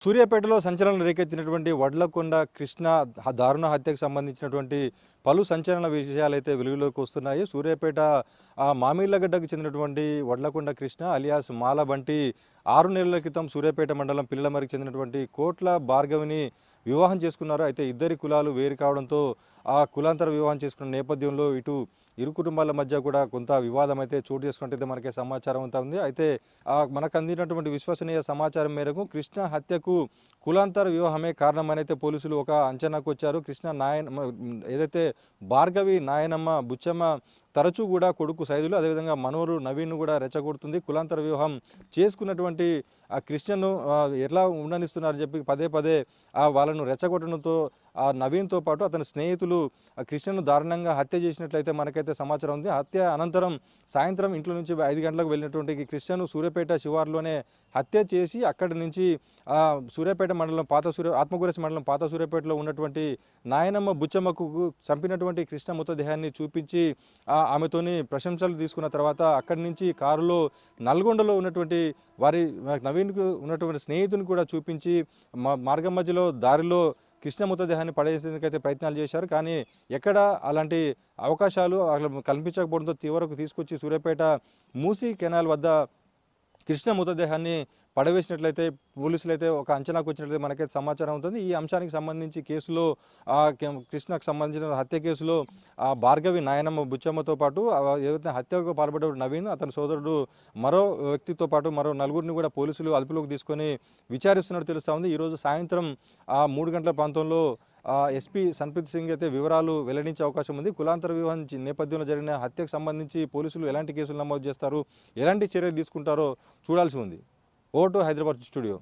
సూర్యాపేటలో సంచలనం రేకెత్తినటువంటి వడ్లకొండ కృష్ణ దారుణ హత్యకు సంబంధించినటువంటి పలు సంచలన విషయాలైతే వెలుగులోకి వస్తున్నాయి. సూర్యాపేట మామిళ్ళగడ్డకు చెందినటువంటి వడ్లకొండ కృష్ణ అలియాస్ మాల బంటి 6 నెలల క్రితం సూర్యాపేట మండలం పిల్లమరికి చెందినటువంటి కోట్ల భార్గవిని వివాహం చేసుకున్నారు. అయితే ఇద్దరి కులాలు వేరు కావడంతో ఆ కులాంతర వివాహం చేసుకున్న నేపథ్యంలో ఇటు ఇరు కుటుంబాల మధ్య కూడా కొంత వివాదం అయితే చోటు చేసుకుంటే మనకి సమాచారం అంతా ఉంది. అయితే మనకు అందినటువంటి విశ్వసనీయ సమాచారం మేరకు కృష్ణ హత్యకు కులాంతర వివాహమే కారణమనైతే పోలీసులు ఒక అంచనాకు వచ్చారు. కృష్ణ ఏదైతే భార్గవి నాయనమ్మ బుచ్చమ్మ తరచూ కూడా కొడుకు సైదులు అదేవిధంగా మనవరు నవీన్ను కూడా రెచ్చగొడుతుంది. కులాంతర వివాహం చేసుకున్నటువంటి ఆ కృష్ణను ఎలా ఉండనిస్తున్నారని చెప్పి పదే పదే వాళ్ళను రెచ్చగొట్టడంతో ఆ నవీన్తో పాటు అతని స్నేహితులు కృష్ణను దారుణంగా హత్య చేసినట్లయితే మనకైతే సమాచారం ఉంది. హత్య అనంతరం సాయంత్రం ఇంట్లో నుంచి 5 గంటలకు వెళ్ళినటువంటి కృష్ణను సూర్యాపేట శివారులోనే హత్య చేసి అక్కడి నుంచి సూర్యాపేట మండలం ఆత్మకూరేసి మండలం పాత సూర్యాపేటలో ఉన్నటువంటి నాయనమ్మ బుచ్చమ్మకు చంపినటువంటి కృష్ణ మృతదేహాన్ని చూపించి ఆమెతోని ప్రశంసలు తీసుకున్న తర్వాత అక్కడి నుంచి కారులో నల్గొండలో ఉన్నటువంటి వారి నవీన్కు ఉన్నటువంటి స్నేహితుని కూడా చూపించి మార్గం మధ్యలో దారిలో కృష్ణ మృతదేహాన్ని పడేసేందుకైతే ప్రయత్నాలు చేశారు. కానీ ఎక్కడ అలాంటి అవకాశాలు కల్పించకపోవడంతో తీవ్రకు తీసుకొచ్చి సూర్యాపేట మూసీ కెనాల్ వద్ద కృష్ణ మృతదేహాన్ని పడవేసినట్లయితే పోలీసులు అయితే ఒక అంచనాకు వచ్చినట్లయితే మనకైతే సమాచారం అవుతుంది. ఈ అంశానికి సంబంధించి కేసులో కృష్ణకు సంబంధించిన హత్య కేసులో భార్గవి నాయనమ్మ బుచ్చమ్మతో పాటు ఏదైతే హత్యకు పాల్పడ్డ నవీన్ అతని సోదరుడు మరో వ్యక్తితో పాటు మరో నలుగురిని కూడా పోలీసులు అదుపులోకి తీసుకొని విచారిస్తున్నట్టు తెలుస్తూ ఉంది. ఈరోజు సాయంత్రం 3 గంటల ప్రాంతంలో ఎస్పీ సన్ప్రీత్ సింగ్ అయితే వివరాలు వెల్లడించే అవకాశం ఉంది. కులాంతర వివాహం నేపథ్యంలో జరిగిన హత్యకు సంబంధించి పోలీసులు ఎలాంటి కేసులు నమోదు చేస్తారు, ఎలాంటి చర్యలు తీసుకుంటారో చూడాల్సి ఉంది. Vote Hyderabad studio.